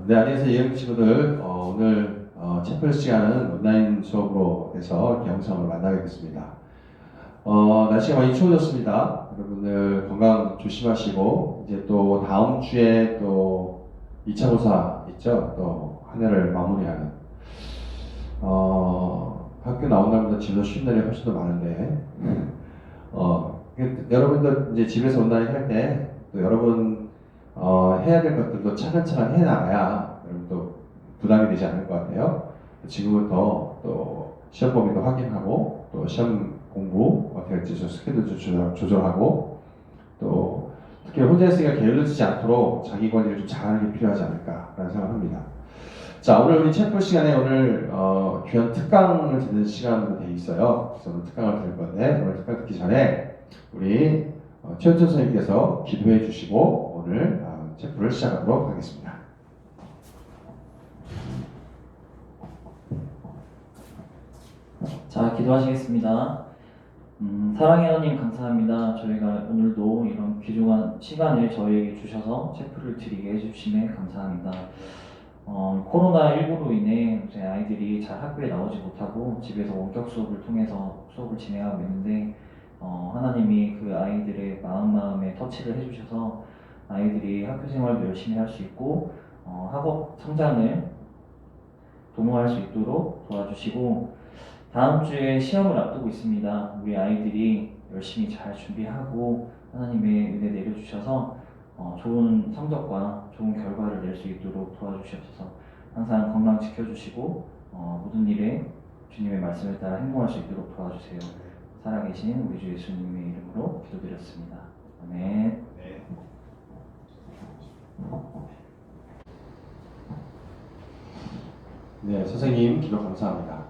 네, 안녕하세요. 이영 친구들. 오늘 채플 시간은 온라인 수업으로 해서 영상으로 만나뵙겠습니다. 날씨가 많이 추워졌습니다. 여러분들 건강 조심하시고, 이제 또 다음 주에 또 2차 고사 있죠? 또 한 해를 마무리하는. 학교 나온 날보다 집에서 쉬는 날이 훨씬 더 많은데, 여러분들 이제 집에서 온라인 할 때, 또 여러분 해야 될 것들도 차근차근 해나가야 여러분도 부담이 되지 않을 것 같아요. 지금부터 또 시험 범위도 확인하고 또 시험 공부 어떻게 할지 스케줄도 조절하고 또 특히 혼자 있으니까 게을러지지 않도록 자기 관리를 좀 잘하는 게 필요하지 않을까라는 생각을 합니다. 자, 오늘 우리 채플 시간에 오늘 귀한 특강을 듣는 시간으로 되어 있어요. 그래서 오늘 특강을 들을 건데 오늘 특강 듣기 전에 우리 최은천 선생님께서 기도해 주시고 오늘 채플을 시작하도록 하겠습니다. 자, 기도하시겠습니다. 사랑의 하나님 감사합니다. 저희가 오늘도 이런 귀중한 시간을 저희에게 주셔서 채플을 드리게 해주심에 감사합니다. 코로나19로 인해 제 아이들이 잘 학교에 나오지 못하고 집에서 원격 수업을 통해서 수업을 진행하고 있는데 하나님이 그 아이들의 마음에 터치를 해주셔서 아이들이 학교 생활도 열심히 할 수 있고 학업 성장을 도모할 수 있도록 도와주시고 다음 주에 시험을 앞두고 있습니다. 우리 아이들이 열심히 잘 준비하고 하나님의 은혜 내려주셔서 좋은 성적과 좋은 결과를 낼 수 있도록 도와주시옵소서. 항상 건강 지켜주시고 모든 일에 주님의 말씀을 따라 행동할 수 있도록 도와주세요. 살아계신 우리 주 예수님의 이름으로 기도드렸습니다. 아멘. 네, 선생님 기도 감사합니다.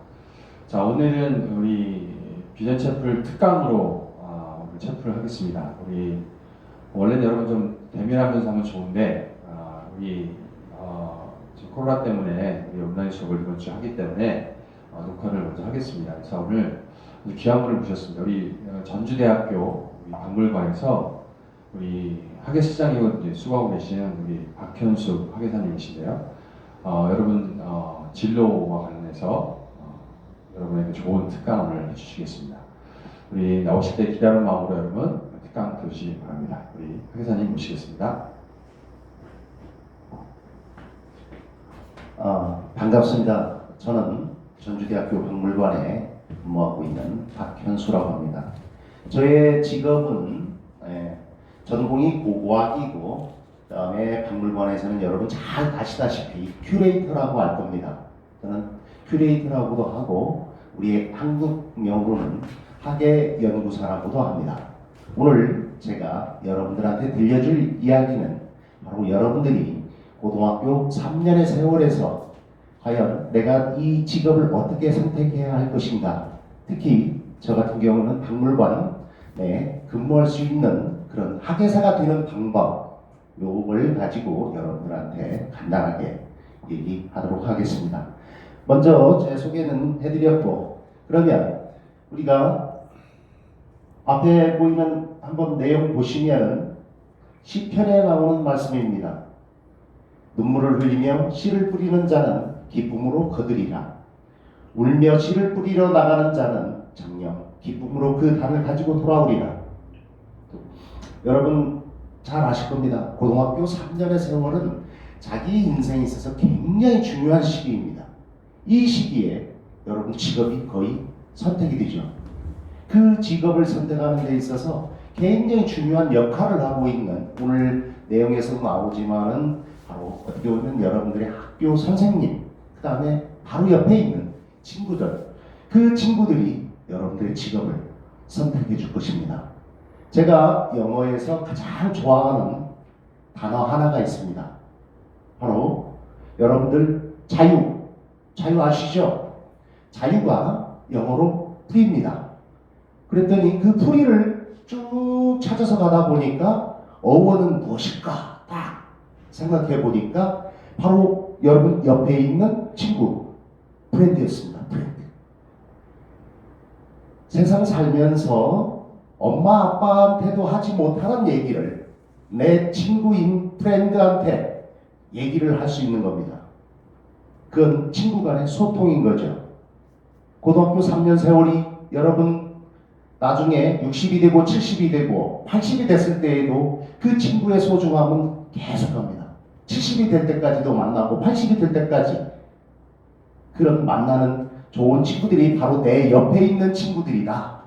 자, 오늘은 우리 비전 채플 특강으로 오늘 채플을 하겠습니다. 우리 원래는 여러분 좀 대면하면서 하면 좋은데 우리 지금 코로나 때문에 우리 온라인 수업을 이번 주 하기 때문에 녹화를 먼저 하겠습니다. 그래서 오늘 귀한 분을 모셨습니다. 우리 전주대학교 우리 박물관에서 우리 학예시장이고 이제 수고하고 계시는 우리 박현숙 학예사님이신데요. 여러분 진로와 관련해서 여러분에게 좋은 특강을 해주시겠습니다. 우리 나오실 때 기다리는 마음으로 여러분 특강 들으시기 바랍니다. 우리 학예사님 모시겠습니다. 반갑습니다. 저는 전주대학교 박물관에 근무하고 있는 박현수라고 합니다. 저의 직업은 전공이 고고학이고 그다음에 박물관에서는 여러분 잘 아시다시피 큐레이터라고 할 겁니다. 저는 큐레이터라고도 하고 우리 한국명으로는 학예연구사라고도 합니다. 오늘 제가 여러분들한테 들려줄 이야기는 바로 여러분들이 고등학교 3년의 세월에서 과연 내가 이 직업을 어떻게 선택해야 할 것인가, 특히 저 같은 경우는 박물관에 근무할 수 있는 그런 학예사가 되는 방법, 요걸 가지고 여러분들한테 간단하게 얘기하도록 하겠습니다. 먼저 제 소개는 해드렸고, 그러면 우리가 앞에 보이는 한번 내용 보시면 시편에 나오는 말씀입니다. 눈물을 흘리며 씨를 뿌리는 자는 기쁨으로 거두리라. 울며 씨를 뿌리러 나가는 자는 정녕 기쁨으로 그 단을 가지고 돌아오리라. 여러분 잘 아실 겁니다. 고등학교 3년의 세월은 자기 인생에 있어서 굉장히 중요한 시기입니다. 이 시기에 여러분 직업이 거의 선택이 되죠. 그 직업을 선택하는 데 있어서 굉장히 중요한 역할을 하고 있는, 오늘 내용에서 나오지만은 바로 어떻게 보면 여러분들의 학교 선생님, 그 다음에 바로 옆에 있는 친구들, 그 친구들이 여러분들의 직업을 선택해 줄 것입니다. 제가 영어에서 가장 좋아하는 단어 하나가 있습니다. 바로 여러분들 자유 아시죠? 자유가 영어로 free입니다. 그랬더니 그 free를 쭉 찾아서 가다 보니까 어원은 무엇일까 딱 생각해 보니까 바로 여러분 옆에 있는 친구 프렌드였습니다. 프렌드. 세상 살면서 엄마 아빠한테도 하지 못하는 얘기를 내 친구인 프렌드한테 얘기를 할 수 있는 겁니다. 그건 친구 간의 소통인 거죠. 고등학교 3년 세월이 여러분 나중에 60이 되고 70이 되고 80이 됐을 때에도 그 친구의 소중함은 계속합니다. 70이 될 때까지도 만나고 80이 될 때까지 그런 만나는 좋은 친구들이 바로 내 옆에 있는 친구들이다.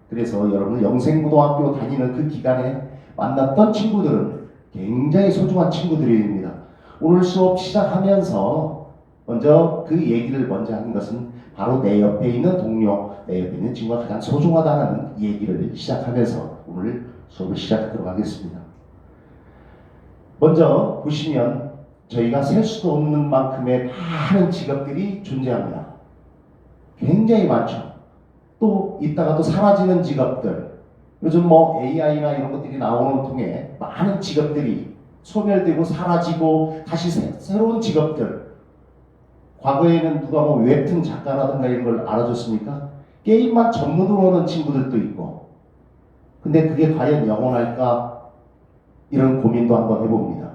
그래서 여러분 영생고등학교 다니는 그 기간에 만났던 친구들은 굉장히 소중한 친구들입니다. 오늘 수업 시작하면서 먼저 그 얘기를 먼저 하는 것은 바로 내 옆에 있는 동료, 내 옆에 있는 친구가 가장 소중하다는 얘기를 시작하면서 오늘 수업을 시작하도록 하겠습니다. 먼저 보시면 저희가 셀 수도 없는 만큼의 많은 직업들이 존재합니다. 굉장히 많죠. 또 이따가 또 사라지는 직업들, 요즘 뭐 AI나 이런 것들이 나오는 통해 많은 직업들이 소멸되고 사라지고 다시 새로운 직업들. 과거에는 누가 뭐 웹툰 작가라든가 이런 걸 알아줬습니까? 게임만 전문으로 오는 친구들도 있고. 근데 그게 과연 영원할까? 이런 고민도 한번 해봅니다.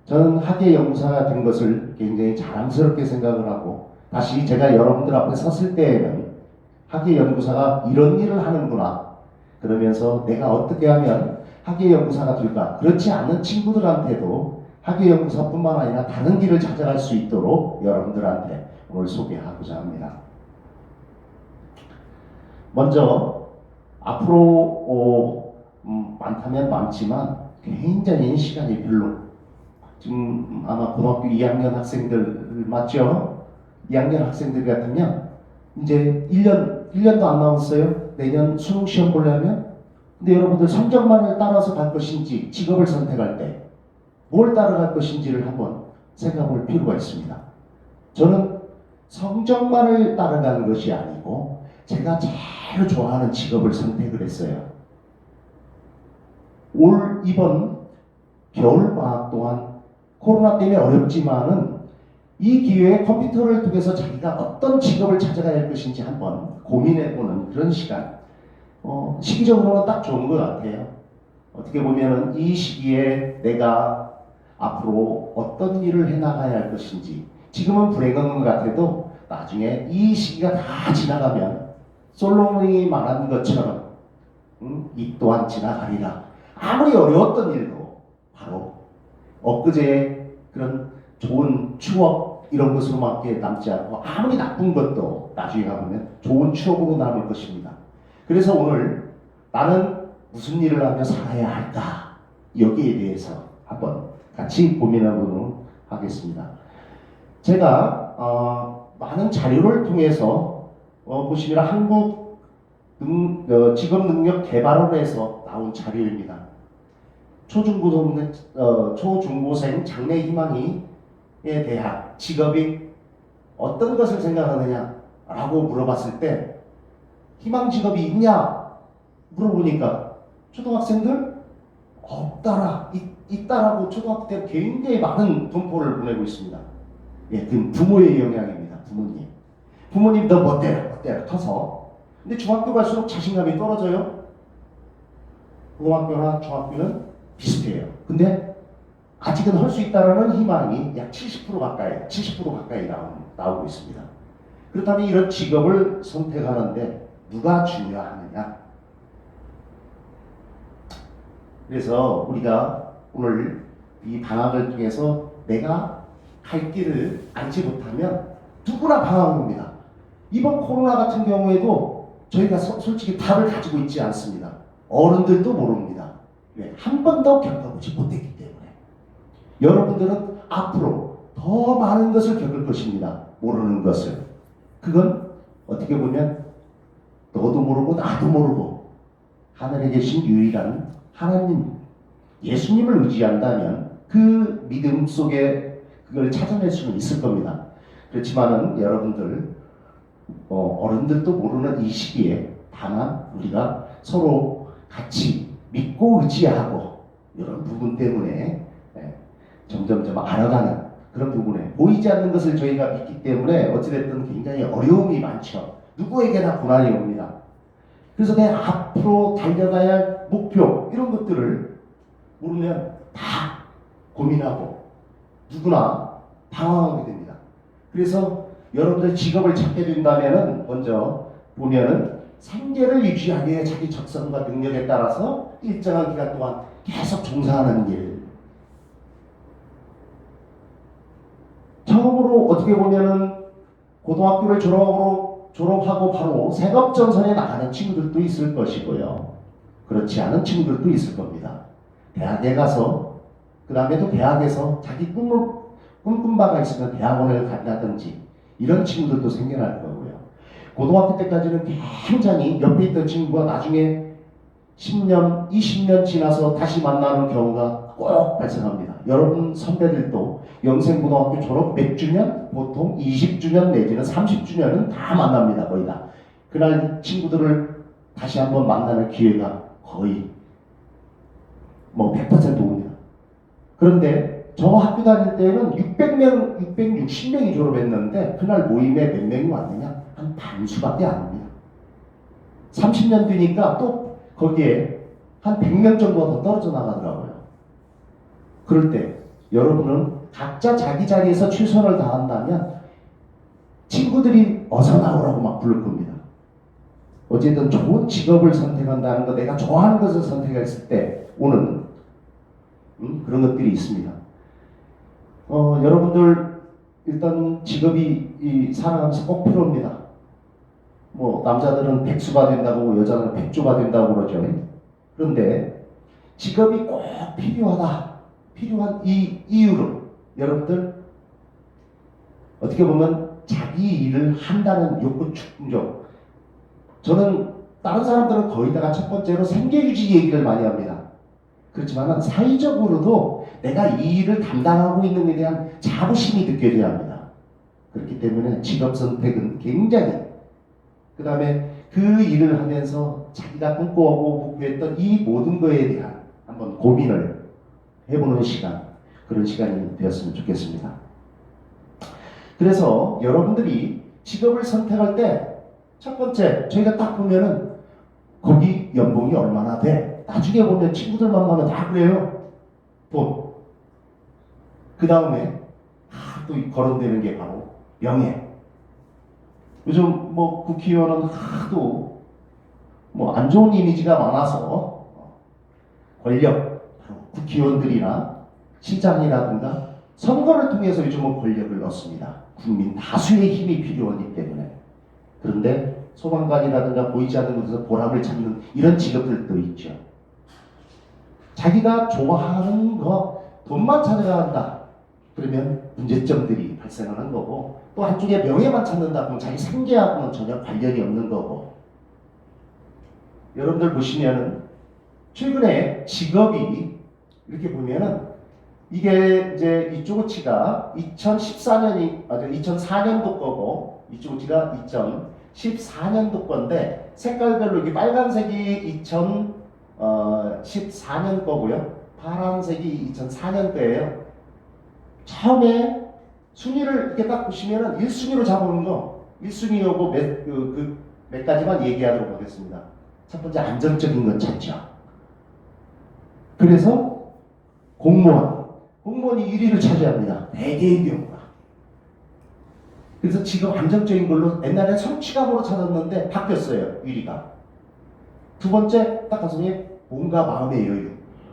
저는 학예 연구사가 된 것을 굉장히 자랑스럽게 생각을 하고, 다시 제가 여러분들 앞에 섰을 때에는 학예 연구사가 이런 일을 하는구나. 그러면서 내가 어떻게 하면 학예 연구사가 될까? 그렇지 않은 친구들한테도 학예 연구사뿐만 아니라 다른 길을 찾아갈 수 있도록 여러분들한테 오늘 소개하고자 합니다. 먼저 앞으로 많다면 많지만 굉장히 시간이 별로. 지금 아마 고등학교 2학년 학생들 맞죠? 2학년 학생들 같으면 이제 1년도 안 남았어요. 내년 수능 시험 보려면. 근데 여러분들 성적만을 따라서 갈 것인지 직업을 선택할 때 뭘 따라갈 것인지를 한번 생각해 볼 필요가 있습니다. 저는 성적만을 따라가는 것이 아니고 제가 제일 좋아하는 직업을 선택을 했어요. 이번 겨울방학 동안 코로나 때문에 어렵지만은 이 기회에 컴퓨터를 통해서 자기가 어떤 직업을 찾아가야 할 것인지 한번 고민해보는 그런 시간. 시기적으로는 딱 좋은 것 같아요. 어떻게 보면은 이 시기에 내가 앞으로 어떤 일을 해나가야 할 것인지, 지금은 불행한 것 같아도 나중에 이 시기가 다 지나가면 솔로몬이 말한 것처럼 이 또한 지나가리라. 아무리 어려웠던 일도 바로 엊그제의 그런 좋은 추억 이런 것으로밖에 남지 않고, 아무리 나쁜 것도 나중에 가보면 좋은 추억으로 남을 것입니다. 그래서 오늘 나는 무슨 일을 하며 살아야 할까? 여기에 대해서 한번 같이 고민해보도록 하겠습니다. 제가 많은 자료를 통해서 보시면 한국 직업능력개발원에서 나온 자료입니다. 초중고생 장래 희망에 대한 직업이 어떤 것을 생각하느냐라고 물어봤을 때 희망 직업이 있냐 물어보니까 초등학생들 없다라 있다라고 초등학교 때 굉장히 많은 분포를 보내고 있습니다. 예, 그 부모의 영향입니다. 부모님 너 멋대로 커서. 근데 중학교 갈수록 자신감이 떨어져요. 고등학교나 중학교는 비슷해요. 근데 아직은 할 수 있다라는 희망이 약 70% 가까이 나오고 있습니다. 그렇다면 이런 직업을 선택하는데 누가 중요하느냐? 그래서 우리가 오늘 이 방학을 통해서 내가 갈 길을 알지 못하면 누구나 방황합니다. 이번 코로나 같은 경우에도 저희가 솔직히 답을 가지고 있지 않습니다. 어른들도 모릅니다. 왜? 한 번도 겪어보지 못했기 때문에. 여러분들은 앞으로 더 많은 것을 겪을 것입니다. 모르는 것을. 그건 어떻게 보면 너도 모르고 나도 모르고 하늘에 계신 유일한 하나님, 예수님을 의지한다면 그 믿음 속에 그걸 찾아낼 수는 있을 겁니다. 그렇지만은 여러분들 어른들도 모르는 이 시기에 다만 우리가 서로 같이 믿고 의지하고 이런 부분 때문에 점점점 알아가는 그런 부분에 보이지 않는 것을 저희가 믿기 때문에 어찌됐든 굉장히 어려움이 많죠. 누구에게나 고난이 옵니다. 그래서 내 앞으로 달려가야 할 목표 이런 것들을 모르면 다 고민하고 누구나 당황하게 됩니다. 그래서 여러분들 직업을 찾게 된다면은 먼저 보면은 생계를 유지하기 위해 자기 적성과 능력에 따라서 일정한 기간 동안 계속 종사하는 일. 처음으로 어떻게 보면은 고등학교를 졸업하고 바로 생업전선에 나가는 친구들도 있을 것이고요. 그렇지 않은 친구들도 있을 겁니다. 대학에 가서 그 다음에도 대학에서 자기 꿈꾼 바가 있으면 대학원을 간다든지 이런 친구들도 생겨날 거고요. 고등학교 때까지는 굉장히 옆에 있던 친구가 나중에 10년, 20년 지나서 다시 만나는 경우가 꼭 발생합니다. 여러분 선배들도 영생고등학교 졸업 몇 주년? 보통 20주년 내지는 30주년은 다 만납니다. 거의 다. 그날 친구들을 다시 한번 만나는 기회가 거의 100% 옵니다. 그런데 저 학교 다닐 때는 660명이 졸업했는데 그날 모임에 몇 명이 왔느냐? 한 반수밖에 안 옵니다. 30년 뒤니까 또 거기에 한 100명 정도가 더 떨어져 나가더라고요. 그럴 때 여러분은 각자 자기 자리에서 최선을 다한다면 친구들이 어서 나오라고 막 부를 겁니다. 어쨌든 좋은 직업을 선택한다는 거, 내가 좋아하는 것을 선택했을 때 오는 그런 것들이 있습니다. 여러분들 일단 직업이 살아가면서 꼭 필요합니다. 남자들은 백수가 된다고 여자는 백조가 된다고 그러죠. 그런데 직업이 꼭 필요한 이 이유로 여러분들 어떻게 보면 자기 일을 한다는 욕구 충족. 저는 다른 사람들은 거의 다가 첫 번째로 생계유지 얘기를 많이 합니다. 그렇지만 사회적으로도 내가 이 일을 담당하고 있는 것에 대한 자부심이 느껴져야 합니다. 그렇기 때문에 직업 선택은 굉장히 그 다음에 그 일을 하면서 자기가 꿈꿔오고 목표했던 이 모든 거에 대한 한번 고민을 해보는 시간, 그런 시간이 되었으면 좋겠습니다. 그래서 여러분들이 직업을 선택할 때 첫 번째, 저희가 딱 보면은 거기 연봉이 얼마나 돼? 나중에 보면 친구들 만나면 다 그래요. 돈. 그 다음에 또 거론되는 게 바로 명예. 요즘 국회의원은 하도 안 좋은 이미지가 많아서 권력, 바로 국회의원들이나 시장이라든가 선거를 통해서 요즘은 권력을 얻습니다. 국민 다수의 힘이 필요하기 때문에. 그런데 소방관이라든가 보이지 않는 곳에서 보람을 찾는 이런 직업들도 있죠. 자기가 좋아하는 거 돈만 찾아야 한다. 그러면 문제점들이 발생하는 거고, 또 한쪽에 명예만 찾는다 그러면 자기 생계하고는 전혀 관련이 없는 거고. 여러분들 보시면은 최근에 직업이 이렇게 보면은 이게 이제 이쪽 우치가 2014년도 거고 이쪽 우치가 2014년도 건데 색깔별로 이게 빨간색이 2014년 거고요. 파란색이 2004년 거예요. 처음에 순위를 이렇게 딱 보시면은 1순위로 잡아오는 거 1순위하고 몇 가지만 얘기하도록 하겠습니다. 첫 번째 안정적인 건 찾죠. 그래서 공무원이 1위를 차지합니다. 대개의 경우가. 그래서 지금 안정적인 걸로 옛날에 성취감으로 찾았는데 바뀌었어요. 1위가. 두 번째 딱 가슴에 몸과 마음의 여유.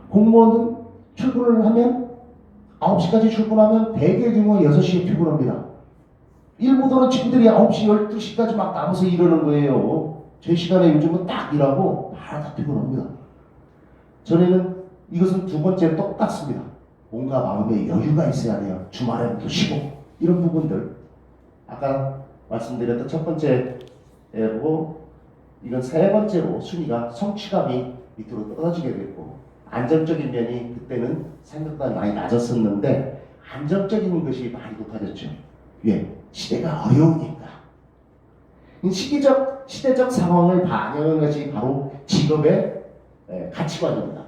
공무원은 출근을 하면 9시까지 출근하면 대개의 경우 6시에 퇴근합니다. 일 못하는 친구들이 9시, 12시까지 막 남아서 이러는 거예요. 제 시간에 요즘은 딱 일하고 바로 다 퇴근합니다. 전에는 이것은 두 번째 똑같습니다. 몸과 마음의 여유가 있어야 돼요. 주말에는 또 쉬고 이런 부분들. 아까 말씀드렸던 첫 번째로 이건 세 번째로 순위가 성취감이 밑으로 떨어지게 됐고 안정적인 면이 그때는 생각보다 많이 낮았었는데 안정적인 것이 많이 높아졌죠. 왜? 시대가 어려우니까. 시대적 상황을 반영한 것이 바로 직업의 가치관입니다.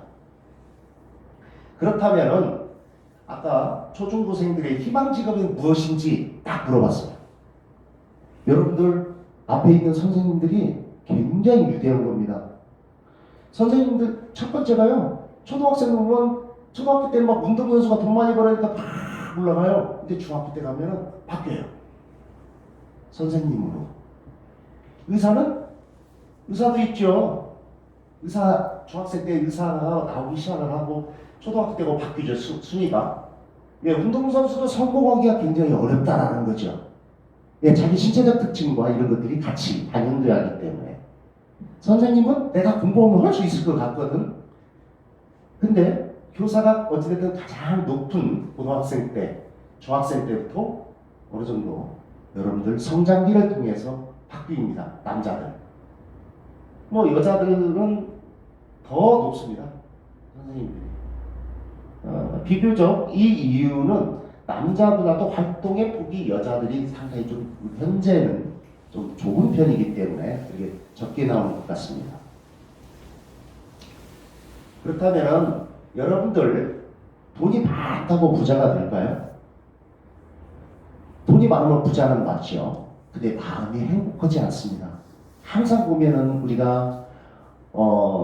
그렇다면은 아까 초중고생들의 희망 직업이 무엇인지 딱 물어봤어요. 여러분들 앞에 있는 선생님들이 굉장히 위대한 겁니다. 선생님들 첫 번째가요. 초등학생 보면 초등학교 때 막 운동선수가 돈 많이 벌으니까 막 올라가요. 근데 중학교 때 가면은 바뀌어요. 선생님으로. 의사도 있죠. 중학생 때 의사가 나오기 시작을 하고 초등학교 때고 바뀌죠. 순위가. 예, 운동선수도 성공하기가 굉장히 어렵다라는 거죠. 예, 자기 신체적 특징과 이런 것들이 같이 반영돼야 하기 때문에. 선생님은 내가 공부하면 할 수 있을 것 같거든. 근데 교사가 어찌됐든 가장 높은 고등학생 때, 중학생 때부터 어느 정도 여러분들 성장기를 통해서 바뀝니다. 남자들. 뭐 여자들은 더 높습니다. 선생님들이. 비교적 이 이유는 남자보다도 활동의 폭이 여자들이 상당히 좀 현재는 좀 좁은 편이기 때문에 이게 적게 나오는 것 같습니다. 그렇다면 여러분들 돈이 많다고 부자가 될까요? 돈이 많으면 부자는 맞죠. 근데 마음이 행복하지 않습니다. 항상 보면은 우리가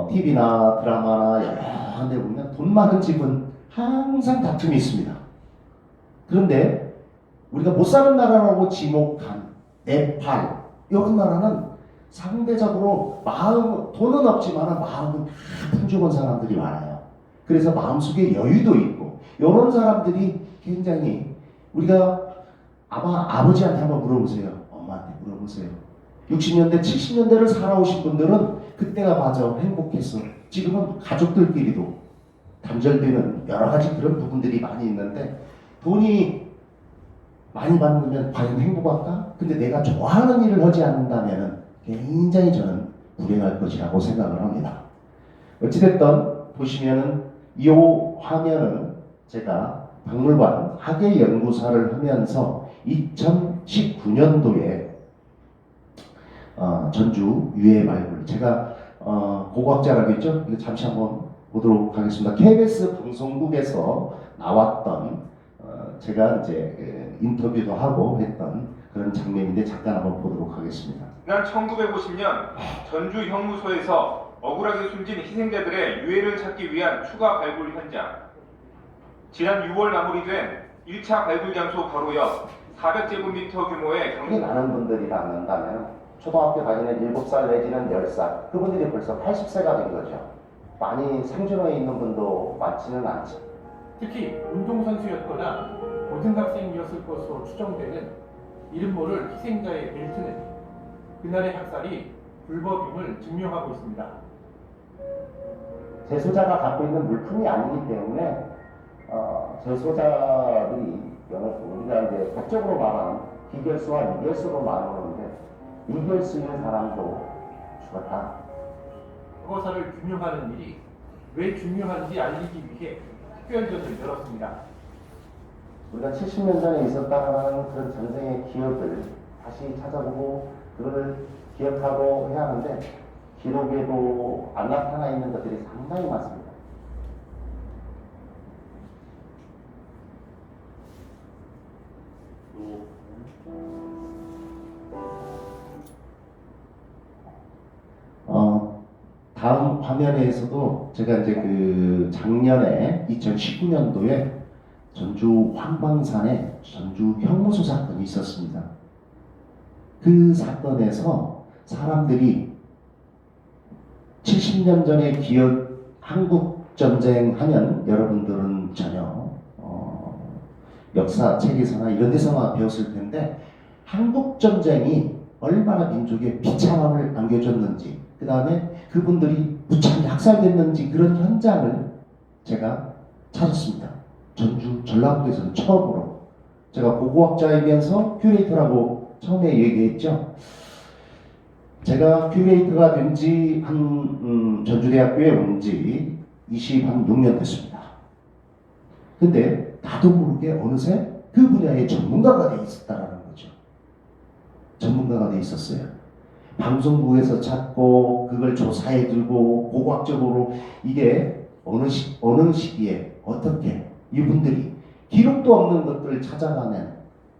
TV나 드라마나 여러 데 보면 돈 많은 집은 항상 다툼이 있습니다. 그런데 우리가 못 사는 나라라고 지목한 네팔 이런 나라는 상대적으로 돈은 없지만 마음은 다 풍족한 사람들이 많아요. 그래서 마음속에 여유도 있고 이런 사람들이 굉장히 우리가 아마 아버지한테 한번 물어보세요. 엄마한테 물어보세요. 60년대, 70년대를 살아오신 분들은 그때가 맞아 행복했어. 지금은 가족들끼리도 단절되는 여러 가지 그런 부분들이 많이 있는데 돈이 많이 받으면 과연 행복할까? 근데 내가 좋아하는 일을 하지 않는다면 굉장히 저는 불행할 것이라고 생각을 합니다. 어찌됐든 보시면은 이 화면은 제가 박물관 학예연구사를 하면서 2019년도에 전주 유해 말굴 제가 고고학자라고 했죠? 이거 잠시 한번 보도록 하겠습니다. KBS 방송국에서 나왔던 제가 이제 인터뷰도 하고 했던 그런 장면인데 잠깐 한번 보도록 하겠습니다. 지난 1950년 전주 형무소에서 억울하게 숨진 희생자들의 유해를 찾기 위한 추가 발굴 현장. 지난 6월 마무리된 1차 발굴 장소 바로 옆 400제곱미터 규모의 크게 많은 분들이 낳는다면 초등학교 다니는 7살 내지는 10살 그분들이 벌써 80세가 된 거죠. 많이 생존해 있는 분도 많지는 않죠. 특히 운동선수였거나 고등학생이었을 것으로 추정되는 이름 모를 희생자의 벨트는 그날의 학살이 불법임을 증명하고 있습니다. 재소자가 갖고 있는 물품이 아니기 때문에 재소자들이 우리가 이제 법적으로 말하는 기결수와 미결수로 말하는데 미결수인 사람도 죽었다. 과거사를 규명하는 일이 왜 중요한지 알리기 위해 특별전을 열었습니다. 우리가 70년 전에 있었다는 그런 전쟁의 기억을 다시 찾아보고 그걸 기억하고 해야 하는데 기록에도 안 나타나 있는 것들이 상당히 많습니다. 다음 화면에서도 제가 이제 그 작년에 2019년도에 전주 황방산에 전주 형무소 사건이 있었습니다. 그 사건에서 사람들이 70년 전의 기억, 한국 전쟁 하면 여러분들은 전혀 역사 책에서나 이런 데서만 배웠을 텐데 한국 전쟁이 얼마나 민족에 비참함을 안겨줬는지 그 다음에 그분들이 무참히 학살됐는지 그런 현장을 제가 찾았습니다. 전주 전라도에서는 처음으로 제가 고고학자이면서 큐레이터라고 처음에 얘기했죠. 제가 큐레이터가 된 지 전주대학교에 온 지 26년 됐습니다. 근데 나도 모르게 어느새 그 분야의 전문가가 돼 있었다라는 거죠. 전문가가 돼 있었어요. 방송국에서 찾고 그걸 조사해 들고 고고학적으로 이게 어느 시기에 어떻게 이분들이 기록도 없는 것들을 찾아가는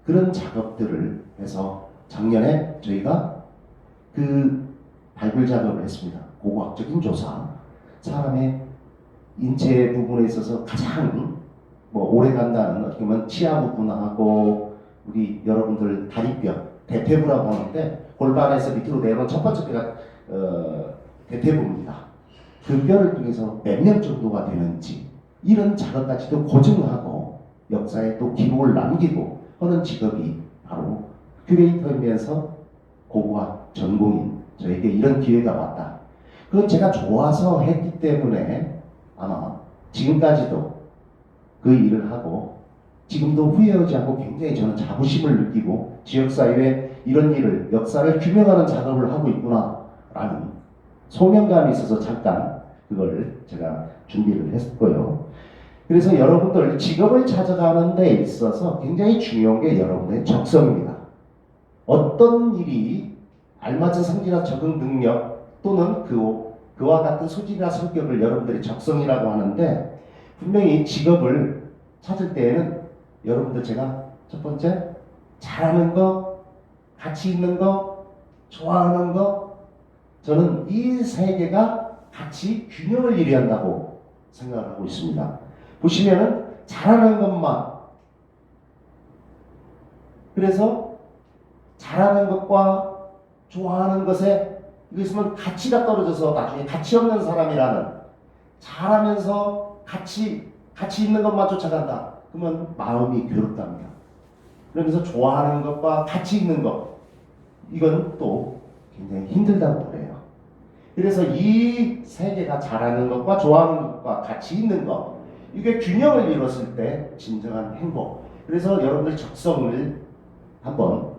그런 작업들을 해서 작년에 저희가 그 발굴 작업을 했습니다. 고고학적인 조사, 사람의 인체 부분에 있어서 가장 뭐 오래 간다는 어떻게 보면 치아 부분하고 우리 여러분들 다리뼈 대퇴부라고 하는데 골반에서 밑으로 내려온 첫 번째 뼈가 대퇴부입니다. 그 뼈를 통해서 몇 년 정도가 되는지 이런 작업까지도 고증하고 역사에 또 기록을 남기고 하는 직업이 바로 큐레이터이면서 고고학 전공인 저에게 이런 기회가 왔다. 그건 제가 좋아서 했기 때문에 아마 지금까지도 그 일을 하고 지금도 후회하지 않고 굉장히 저는 자부심을 느끼고 지역사회에 이런 일을 역사를 규명하는 작업을 하고 있구나라는 소명감이 있어서 잠깐 그걸 제가 준비를 했고요. 그래서 여러분들 직업을 찾아가는 데 있어서 굉장히 중요한 게 여러분의 적성입니다. 어떤 일이 알맞은 성질이나 적응 능력 또는 그와 같은 소질이나 성격을 여러분들이 적성이라고 하는데 분명히 직업을 찾을 때에는 여러분들 제가 첫 번째 잘하는 거, 가치 있는 거, 좋아하는 거 저는 이 세 개가 같이 균형을 이루한다고 생각하고 있습니다. 보시면은 잘하는 것만 그래서 잘하는 것과 좋아하는 것에 이거 있으면 가치가 떨어져서 나중에 가치 없는 사람이라는 잘하면서 가치 있는 것만 쫓아간다. 그러면 마음이 괴롭답니다. 그러면서 좋아하는 것과 가치 있는 것 이건 또 굉장히 힘들다고 그래요. 그래서 이 세 개가 잘하는 것과 좋아하는 것과 가치 있는 것 이게 균형을 이뤘을 때 진정한 행복. 그래서 여러분들 적성을 한번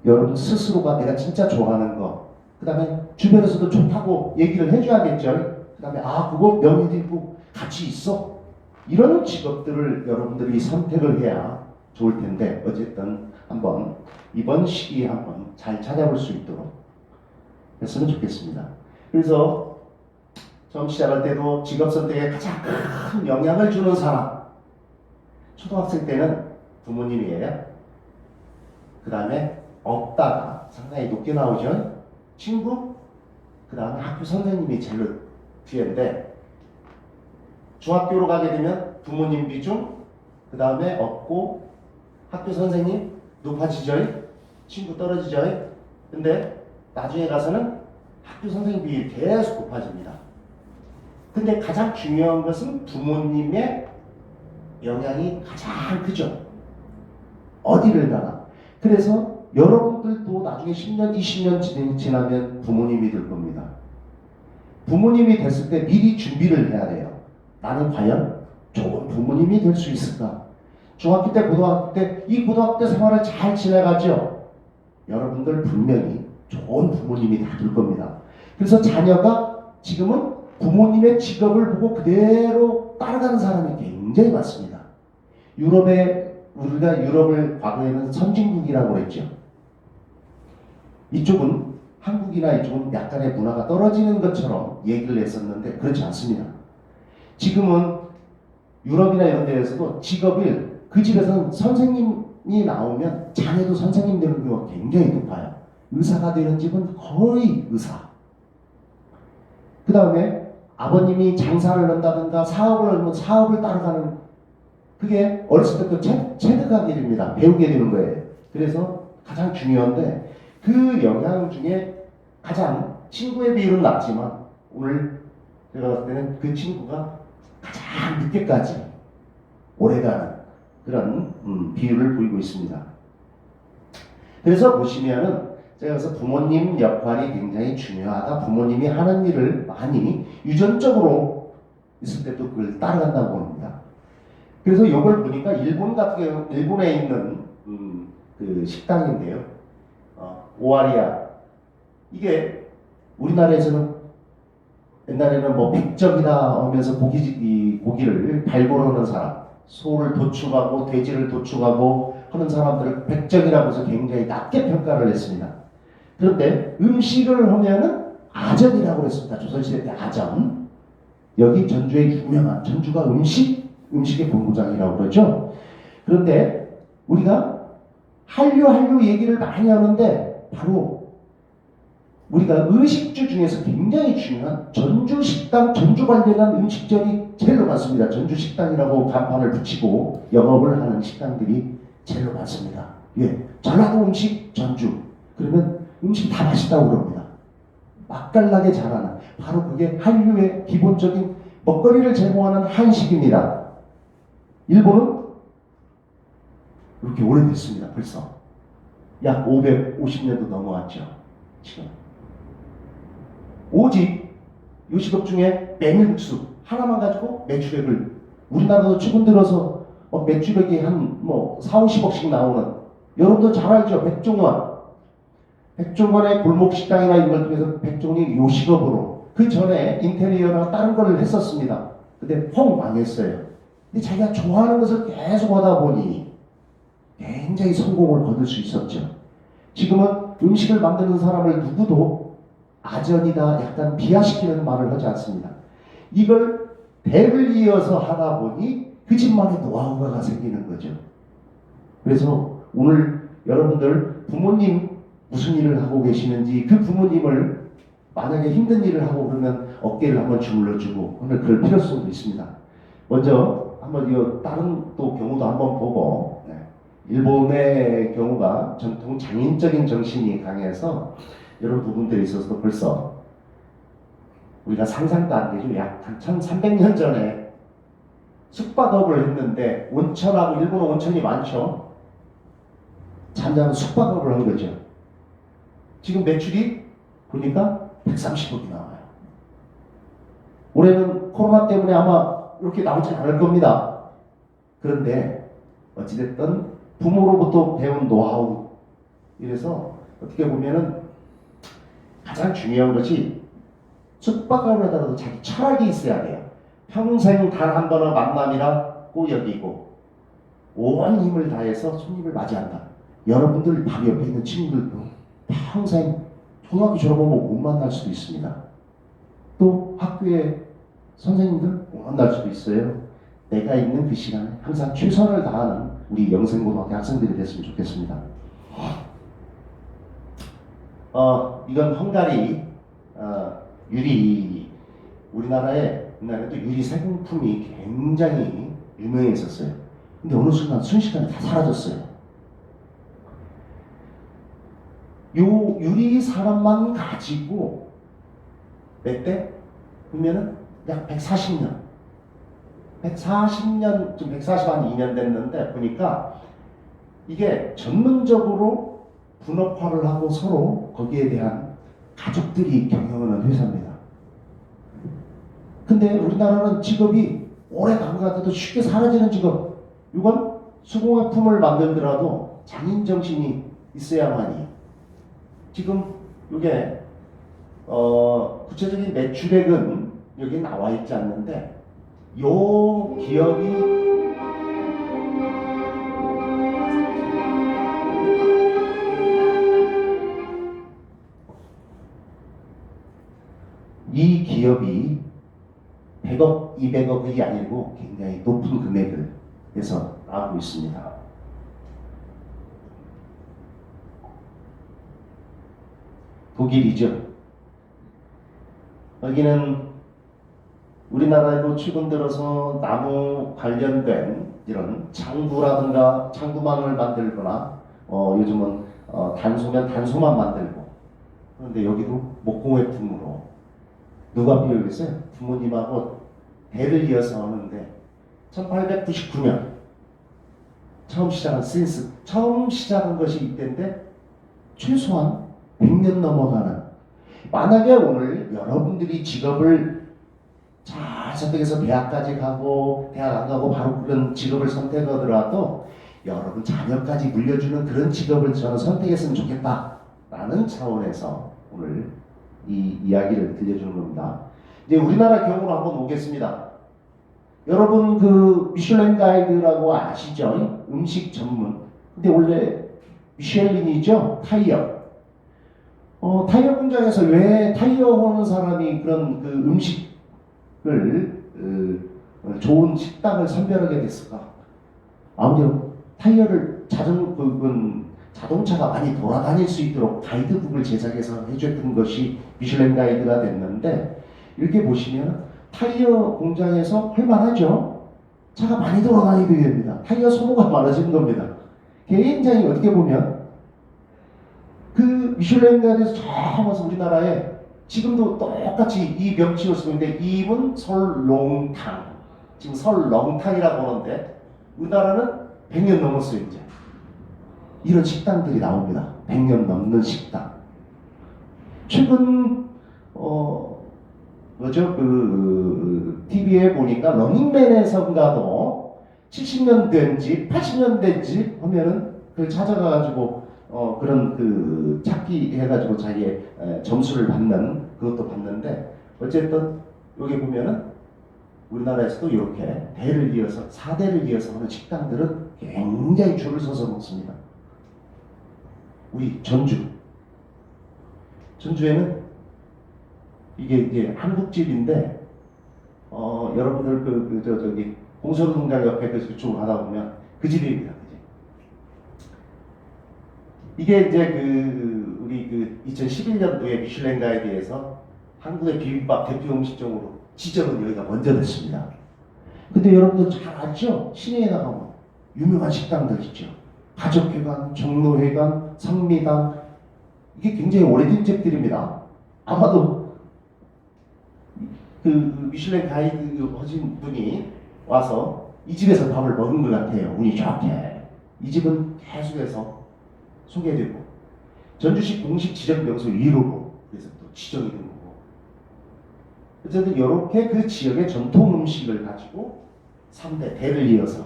여러분 스스로가 내가 진짜 좋아하는 거 그 다음에 주변에서도 좋다고 얘기를 해줘야겠죠. 그 다음에 그거 명예도 있고 가치 있어. 이런 직업들을 여러분들이 선택을 해야 좋을 텐데 어쨌든 한번 이번 시기에 한번 잘 찾아볼 수 있도록 했으면 좋겠습니다. 그래서 처음 시작할 때도 직업 선택에 가장 큰 영향을 주는 사람 초등학생 때는 부모님이에요. 그 다음에 없다가 상당히 높게 나오죠. 친구, 그 다음에 학교 선생님이 제일 뒤인데 중학교로 가게 되면 부모님 비중, 그 다음에 없고 학교 선생님 높아지죠. 친구 떨어지죠. 근데 나중에 가서는 학교 선생님 비율이 계속 높아집니다. 근데 가장 중요한 것은 부모님의 영향이 가장 크죠. 어디를 가나. 그래서 여러분들도 나중에 10년, 20년 지나면 부모님이 될 겁니다. 부모님이 됐을 때 미리 준비를 해야 돼요. 나는 과연 좋은 부모님이 될 수 있을까? 중학교 때, 고등학교 때, 이 고등학교 때 생활을 잘 지나가죠? 여러분들 분명히 좋은 부모님이 다 될 겁니다. 그래서 자녀가 지금은 부모님의 직업을 보고 그대로 따라가는 사람이 굉장히 많습니다. 우리가 유럽을 과거에는 선진국이라고 그랬죠. 이쪽은 한국이나 이쪽은 약간의 문화가 떨어지는 것처럼 얘기를 했었는데 그렇지 않습니다. 지금은 유럽이나 이런 데에서도 직업을 그 집에서는 선생님이 나오면 자녀도 선생님 되는 경우가 굉장히 높아요. 의사가 되는 집은 거의 의사. 그 다음에 아버님이 장사를 한다든가 사업을 하면 사업을 따라가는 그게 어렸을 때부터 체득하게 됩니다. 배우게 되는 거예요. 그래서 가장 중요한데 그 영향 중에 가장 친구의 비율은 낮지만 오늘 제가 봤을 때는 그 친구가 가장 늦게까지 오래가는 그런 비율을 보이고 있습니다. 그래서 보시면은 제가 그래서 부모님 역할이 굉장히 중요하다. 부모님이 하는 일을 많이 유전적으로 있을 때도 그걸 따라간다고 봅니다. 그래서 이걸 보니까 일본 같은 경우 일본에 있는 그 식당인데요. 오아리야 이게 우리나라에서는 옛날에는 뭐 백적이다 하면서 고기를 발굴하는 사람, 소를 도축하고 돼지를 도축하고 하는 사람들을 백적이라고 해서 굉장히 낮게 평가를 했습니다. 그런데 음식을 하면은 아점이라고 그랬습니다. 조선시대 때 아점. 여기 전주의 유명한 전주가 음식의 본고장이라고 그러죠. 그런데 우리가 한류 얘기를 많이 하는데 바로 우리가 의식주 중에서 굉장히 중요한 전주 식당, 전주 관련한 음식점이 제일로 많습니다. 전주 식당이라고 간판을 붙이고 영업을 하는 식당들이 제일로 많습니다. 예, 전라도 음식 전주. 그러면 음식이 다 맛있다고 그럽니다. 맛깔나게 잘하는 바로 그게 한류의 기본적인 먹거리를 제공하는 한식입니다. 일본은 이렇게 오래됐습니다. 벌써 약 550년도 넘어왔죠. 지금 오직 요식업 중에 메밀국수 하나만 가지고 매출액을 우리나라도 최근 들어서 매출액이 한 4, 50억씩 나오는 여러분도 잘 알죠. 백종원의 골목식당이나 이런 걸 통해서 백종원이 요식업으로 그 전에 인테리어나 다른 걸 했었습니다. 근데 펑 망했어요. 근데 자기가 좋아하는 것을 계속 하다 보니 굉장히 성공을 거둘 수 있었죠. 지금은 음식을 만드는 사람을 누구도 아전이다 약간 비하시키는 말을 하지 않습니다. 이걸 대를 이어서 하다 보니 그 집만의 노하우가 생기는 거죠. 그래서 오늘 여러분들 부모님 무슨 일을 하고 계시는지 그 부모님을 만약에 힘든 일을 하고 그러면 어깨를 한번 주물러주고 오늘 그럴 필요성도 있습니다. 먼저 한번 이 다른 또 경우도 한번 보고 일본의 경우가 전통 장인적인 정신이 강해서 이런 부분들이 있어서 벌써 우리가 상상도 안 되죠. 약 1300년 전에 숙박업을 했는데 온천하고 일본은 온천이 많죠. 잠자는 숙박업을 한 거죠. 지금 매출이 보니까 130억이 나와요. 올해는 코로나 때문에 아마 이렇게 나오지 않을 겁니다. 그런데 어찌됐든 부모로부터 배운 노하우 이래서 어떻게 보면은 가장 중요한 것이 숙박업을 하더라도 자기 철학이 있어야 돼요. 평생 단 한 번의 만남이라고 여기고 온 힘을 다해서 손님을 맞이한다. 여러분들 바로 옆에 있는 친구들도 평생 중학교 졸업하면 못 만날 수도 있습니다. 또 학교에 선생님들 못 만날 수도 있어요. 내가 있는 그 시간에 항상 최선을 다하는 우리 영생고등학교 학생들이 됐으면 좋겠습니다. 이건 헝가리 유리 우리나라에 옛날에도 유리 생품이 굉장히 유명했었어요. 근데 어느 순간 순식간에 다 사라졌어요. 요 유리 사람만 가지고 몇 대? 보면은 약 140년 좀 142년 됐는데 보니까 이게 전문적으로 분업화를 하고 서로 거기에 대한 가족들이 경영하는 회사입니다. 근데 우리나라는 직업이 오래 간 것 같아도 쉽게 사라지는 직업. 이건 수공예품을 만들더라도 장인정신이 있어야만이. 지금 이게 구체적인 매출액은 여기 나와 있지 않는데 요 기업이 이 기업이 100억, 200억이 아니고 굉장히 높은 금액을 해서 나오고 있습니다. 독일이죠. 여기는 우리나라에도 최근 들어서 나무 관련된 이런 창구라든가 창구망을 만들거나 요즘은 단소면 단소만 만들고 그런데 여기도 목공예품으로 누가 비교했어요? 부모님하고 대를 이어서 하는데 1899년 처음 시작한 것이 이때인데 최소한 100년 넘어가는 만약에 오늘 여러분들이 직업을 잘 선택해서 대학까지 가고 대학 안 가고 바로 그런 직업을 선택하더라도 여러분 자녀까지 물려주는 그런 직업을 저는 선택했으면 좋겠다라는 차원에서 오늘 이 이야기를 들려주는 겁니다. 이제 우리나라 경우로 한번 보겠습니다. 여러분 그 미슐랭 가이드라고 아시죠? 음식 전문. 근데 원래 미슐린이죠? 타이어. 타이어 공장에서 왜 타이어 오는 사람이 그런 그 음식을 좋은 식당을 선별하게 됐을까? 아무래도 타이어를 자동차가 많이 돌아다닐 수 있도록 가이드북을 제작해서 해줬던 것이 미슐랭 가이드가 됐는데, 이렇게 보시면 타이어 공장에서 할만하죠. 차가 많이 돌아다니게 됩니다. 타이어 소모가 많아지는 겁니다. 굉장히 어떻게 보면 그 미슐랭 가이드에서 처음 와서 우리나라에 지금도 똑같이 이 명칭을 쓰고 있는데, 이분 설롱탕, 지금 설렁탕이라고 하는데 우리나라는 100년 넘었어요. 이제 이런 식당들이 나옵니다. 100년 넘는 식당. 최근 TV에 보니까 러닝맨에서인가도 70년 된 집, 80년 된 집 하면은 그걸 찾아가가지고 그런 그 찾기 해가지고 자기의 점수를 받는, 그것도 봤는데, 어쨌든 여기 보면은 우리나라에서도 이렇게 대를 이어서 4대를 이어서 하는 식당들은 굉장히 줄을 서서 먹습니다. 우리 전주에는 이게 한국집인데, 여러분들 저기 공설운동장 옆에 그쪽으로 가다 보면 그 집입니다. 그 집. 이게 이제 우리 2011년도에 미슐랭 가이드에서 한국의 비빔밥 대표 음식점으로 지정은 여기가 먼저 됐습니다. 근데 여러분들 잘 알죠? 시내에 나가면 유명한 식당들 있죠. 가족회관, 종로회관, 성미당, 이게 굉장히 오래된 집들입니다. 아마도 그 미슐랭 가이드 하신 분이 와서 이 집에서 밥을 먹은 것 같아요. 운이 좋게. 이 집은 계속해서 소개되고, 전주시 공식 지정 명소 1호고, 그래서 또 지정이 된 거고. 어쨌든 이렇게 그 지역의 전통 음식을 가지고 3대 대를 이어서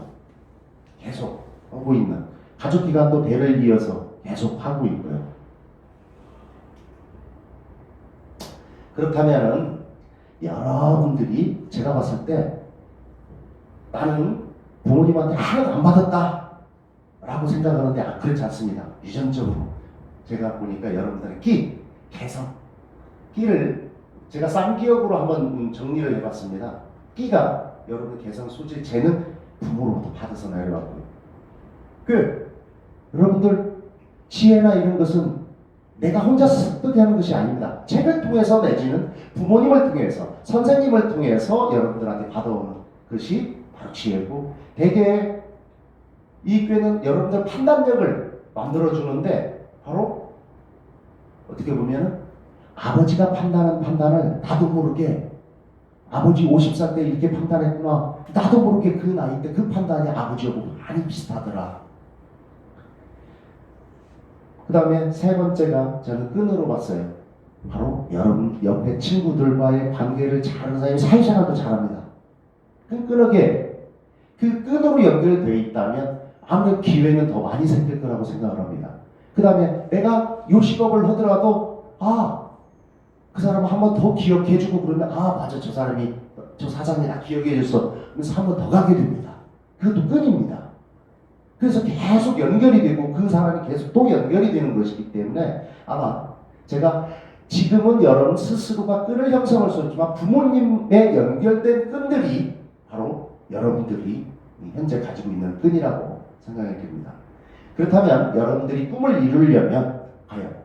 계속 하고 있는, 가족 기관도 대를 이어서 계속 하고 있고요. 그렇다면은 여러분들이 제가 봤을 때 나는 부모님한테 하나도 안 받았다 라고 생각하는데, 그렇지 않습니다. 유전적으로 제가 보니까 여러분들의 끼를 제가 쌍기역으로 한번 정리를 해봤습니다. 끼가 여러분 개성, 소질, 재능 부모로부터 받아서 내려왔고요. 여러분들 지혜나 이런 것은 내가 혼자 습득하는 것이 아닙니다. 책을 통해서 내지는 부모님을 통해서, 선생님을 통해서 여러분들한테 받아오는 것이 바로 지혜고, 대개 이 꾀는 여러분들 판단력을 만들어주는데, 바로 어떻게 보면 아버지가 판단한 판단을 나도 모르게, 아버지 50살 때 이렇게 판단했구나, 나도 모르게 그 나이 때 그 판단이 아버지하고 많이 비슷하더라. 그 다음에 세 번째가 저는 끈으로 봤어요. 바로 여러분 옆에 친구들과의 관계를 잘하는 사람이 사회생활도 잘합니다. 끈끈하게 그 끈으로 연결되어 있다면 아무래도 기회는 더 많이 생길 거라고 생각을 합니다. 그 다음에 내가 요식업을 하더라도 그 사람 한 번 더 기억해주고 그러면 맞아, 저 사람이, 저 사장이 나 기억해줬어. 그래서 한 번 더 가게 됩니다. 그것도 끈입니다. 그래서 계속 연결이 되고 그 사람이 계속 또 연결이 되는 것이기 때문에, 아마 제가 지금은 여러분 스스로가 끈을 형성할 수 없지만 부모님의 연결된 끈들이 바로 여러분들이 현재 가지고 있는 끈이라고 생각이 듭니다. 그렇다면 여러분들이 꿈을 이루려면 과연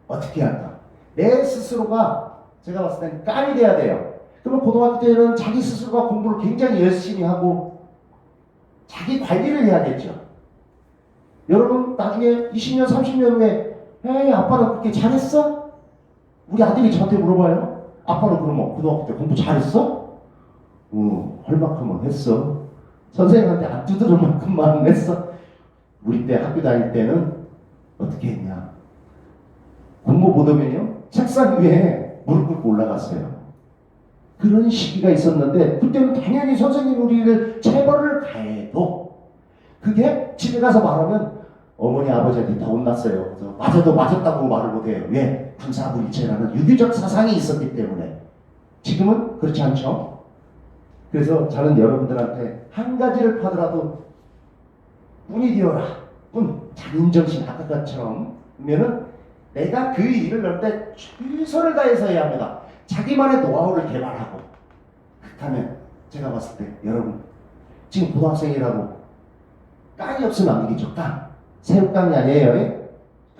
어떻게 할까? 내 스스로가, 제가 봤을 땐 깐이 돼야 돼요. 그러면 고등학교 때는 자기 스스로가 공부를 굉장히 열심히 하고 자기 관리를 해야겠죠. 여러분 나중에 20년, 30년 후에 에이 아빠는 그렇게 잘했어? 우리 아들이 저한테 물어봐요. 아빠는 그러면 고등학교 때 공부 잘했어? 할 만큼은 했어. 선생님한테 안 두드릴 만큼만 했어. 우리 때 학교 다닐 때는 어떻게 했냐? 공부 못하면요 책상 위에 무릎 꿇고 올라갔어요. 그런 시기가 있었는데, 그때는 당연히 선생님 우리를 체벌을 가해도 그게 집에 가서 말하면 어머니 아버지한테 다 혼났어요. 그래서 맞아도 맞았다고 말을 못해요. 왜? 군사불이체라는 유교적 사상이 있었기 때문에. 지금은 그렇지 않죠. 그래서 저는 여러분들한테 한 가지를 파더라도 꾼이 되어라. 꾼, 장인정신 아까처럼 그러면은 내가 그 일을 할 때 최선을 다해서 해야 합니다. 자기만의 노하우를 개발하고. 그렇다면 제가 봤을 때 여러분 지금 고등학생이라고 깡이 없으면 안 되겠죠. 깡. 새우깡이 아니에요.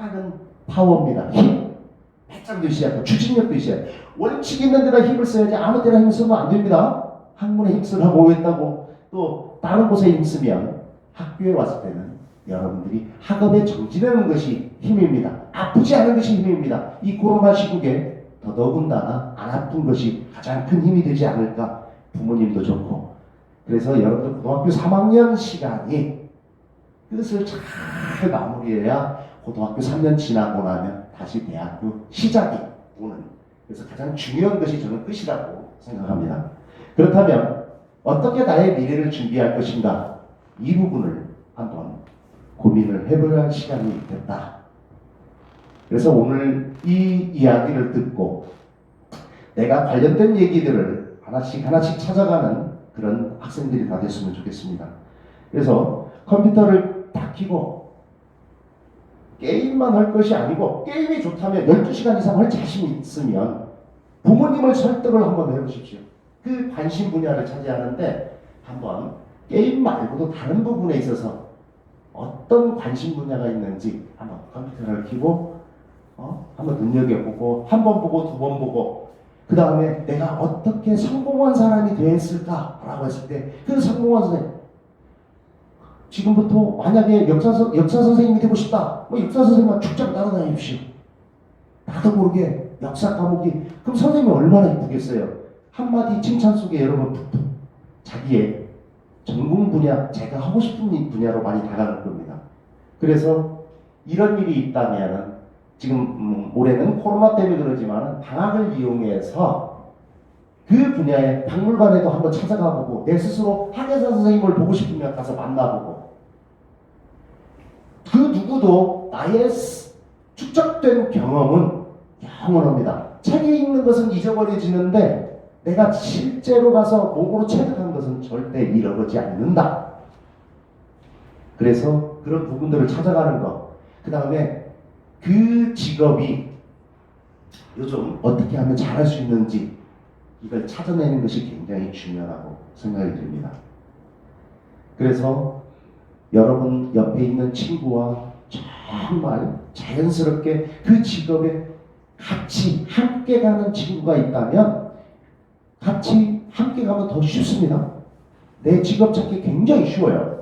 딱딱은 파워입니다. 힘. 배짱도 있어야 하고 추진력도 있어야 해요. 원칙 있는 데다 힘을 써야지 아무 데나 힘 쓰면 안 됩니다. 학문에 힘쓰라고 오겠다고 또 다른 곳에 힘쓰면 학교에 왔을 때는 여러분들이 학업에 정진하는 것이 힘입니다. 아프지 않은 것이 힘입니다. 이 코로나 시국에 더더군다나 안 아픈 것이 가장 큰 힘이 되지 않을까. 부모님도 좋고. 그래서 여러분들 고등학교 3학년 시간이 끝을 잘 마무리해야 고등학교 3년 지나고 나면 다시 대학교 시작이 오는, 그래서 가장 중요한 것이 저는 끝이라고 생각합니다. 그렇다면 어떻게 나의 미래를 준비할 것인가, 이 부분을 한번 고민을 해봐야 할 시간이 됐다. 그래서 오늘 이 이야기를 듣고 내가 관련된 얘기들을 하나씩 하나씩 찾아가는 그런 학생들이 다 됐으면 좋겠습니다. 그래서 컴퓨터를 딱 켜고 게임만 할 것이 아니고, 게임이 좋다면 12시간 이상 할 자신이 있으면 부모님을 설득을 한번 해보십시오. 그 관심 분야를 차지하는데 한번 게임 말고도 다른 부분에 있어서 어떤 관심 분야가 있는지 한번 컴퓨터를 켜고 한번 눈여겨보고, 한 번 보고 두 번 보고, 그 다음에 내가 어떻게 성공한 사람이 되었을까라고 했을 때 그 성공한 선생님, 지금부터 만약에 역사 선생님이 되고 싶다, 뭐 역사 선생님만 축장 따라다니십시오. 나도 모르게 역사 과목이, 그럼 선생님이 얼마나 이쁘겠어요. 한마디 칭찬 속에 여러분 푹푹 자기의 전공 분야, 제가 하고 싶은 분야로 많이 다가갈 겁니다. 그래서 이런 일이 있다면, 지금 올해는 코로나 때문에 그러지만 방학을 이용해서 그 분야의 박물관에도 한번 찾아가보고, 내 스스로 한예선 선생님을 보고 싶으면 가서 만나보고, 그 누구도 나의 축적된 경험은 영원합니다. 책에 읽는 것은 잊어버려지는데 내가 실제로 가서 몸으로 체득한 것은 절대 잃어버리지 않는다. 그래서 그런 부분들을 찾아가는 것, 그 다음에 그 직업이 요즘 어떻게 하면 잘할 수 있는지 이걸 찾아내는 것이 굉장히 중요하다고 생각이 듭니다. 그래서 여러분 옆에 있는 친구와 정말 자연스럽게 그 직업에 같이 함께 가는 친구가 있다면 같이 함께 가면 더 쉽습니다. 내 직업 찾기 굉장히 쉬워요.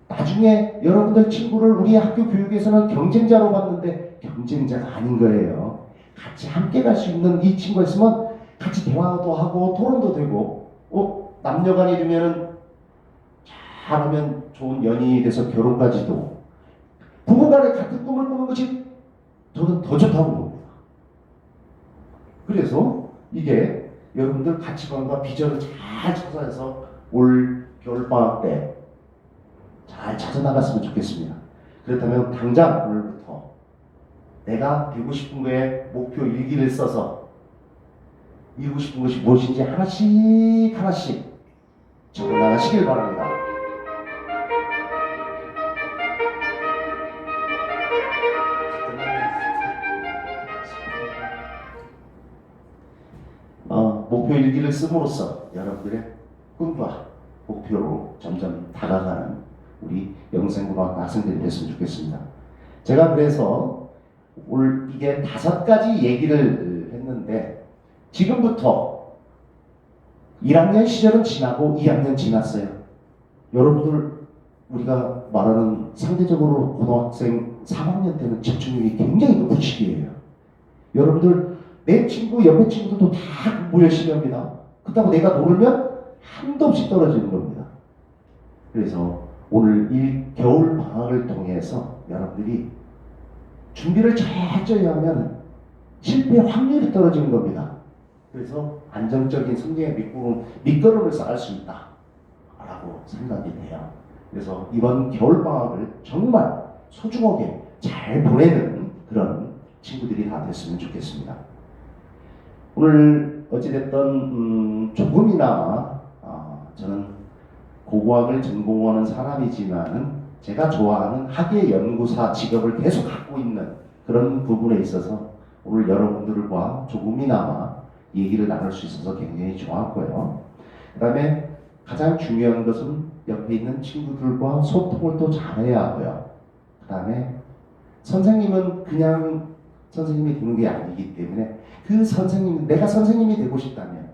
나중에 여러분들 친구를 우리 학교 교육에서는 경쟁자로 봤는데 경쟁자가 아닌 거예요. 같이 함께 갈 수 있는 이 친구가 있으면 같이 대화도 하고 토론도 되고, 남녀간이 되면은 잘하면 좋은 연인이 돼서 결혼까지도, 부부간에 같은 꿈을 꾸는 것이 저는 더 좋다고 봅니다. 그래서 이게 여러분들 가치관과 비전을 잘 찾아서 올 겨울방학 때 잘 찾아나갔으면 좋겠습니다. 그렇다면 당장 오늘부터 내가 되고 싶은 거에 목표 일기를 써서 이루고 싶은 것이 무엇인지 하나씩 하나씩 적어나가시길 바랍니다. 목표 일기를 씀으로써 여러분들의 꿈과 목표로 점점 다가가는 우리 영생고등학교 학생들이 됐으면 좋겠습니다. 제가 그래서 오늘 이게 5가지 얘기를 했는데, 지금부터 1학년 시절은 지나고 2학년 지났어요. 여러분들 우리가 말하는 상대적으로 고등학생 3학년 때는 집중력이 굉장히 높은 시기예요. 여러분들 내 친구 옆에 친구들도 다 공부 열심히 합니다. 그렇다고 내가 놀면 한도 없이 떨어지는 겁니다. 그래서 오늘 이 겨울 방학을 통해서 여러분들이 준비를 철저히 하면 실패 확률이 떨어지는 겁니다. 그래서 안정적인 성장의 밑거름을 쌓을 수 있다 라고 생각이 돼요. 그래서 이번 겨울 방학을 정말 소중하게 잘 보내는 그런 친구들이 다 됐으면 좋겠습니다. 오늘 어찌됐든 조금이나마 저는 고고학을 전공하는 사람이지만 제가 좋아하는 학예 연구사 직업을 계속 갖고 있는 그런 부분에 있어서 오늘 여러분들과 조금이나마 얘기를 나눌 수 있어서 굉장히 좋았고요. 그 다음에 가장 중요한 것은 옆에 있는 친구들과 소통을 또 잘해야 하고요. 그 다음에 선생님은 그냥 선생님이 되는 게 아니기 때문에 그 선생님, 내가 선생님이 되고 싶다면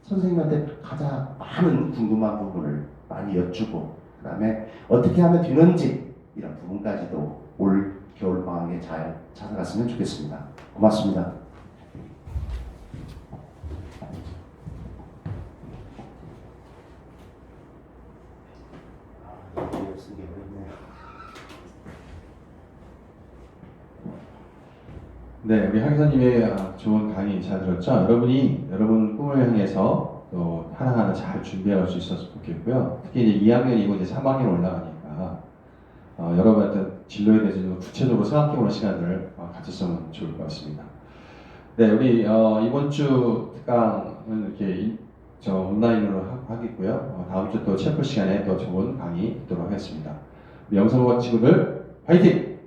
선생님한테 가장 많은 궁금한 부분을 많이 여쭈고 그 다음에 어떻게 하면 되는지 이런 부분까지도 올 겨울방학에 잘 찾아갔으면 좋겠습니다. 고맙습니다. 쓰기 어렵네요. 네, 우리 하기사님의 좋은 강의 잘 들었죠? 여러분이 여러분 꿈을 향해서 또 하나하나 잘 준비할 수 있었으면 좋겠고요. 특히 이제 2학년이고 이제 3학년 올라가니까 여러분한테 진로에 대해서 좀 구체적으로 생각해보는 시간을 가졌으면 좋을 것 같습니다. 네, 우리 이번 주 특강은 이렇게 온라인으로 하겠고요. 다음 주 또 채플 시간에 또 좋은 강의 듣도록 하겠습니다. 우리 영상과 친구들 화이팅!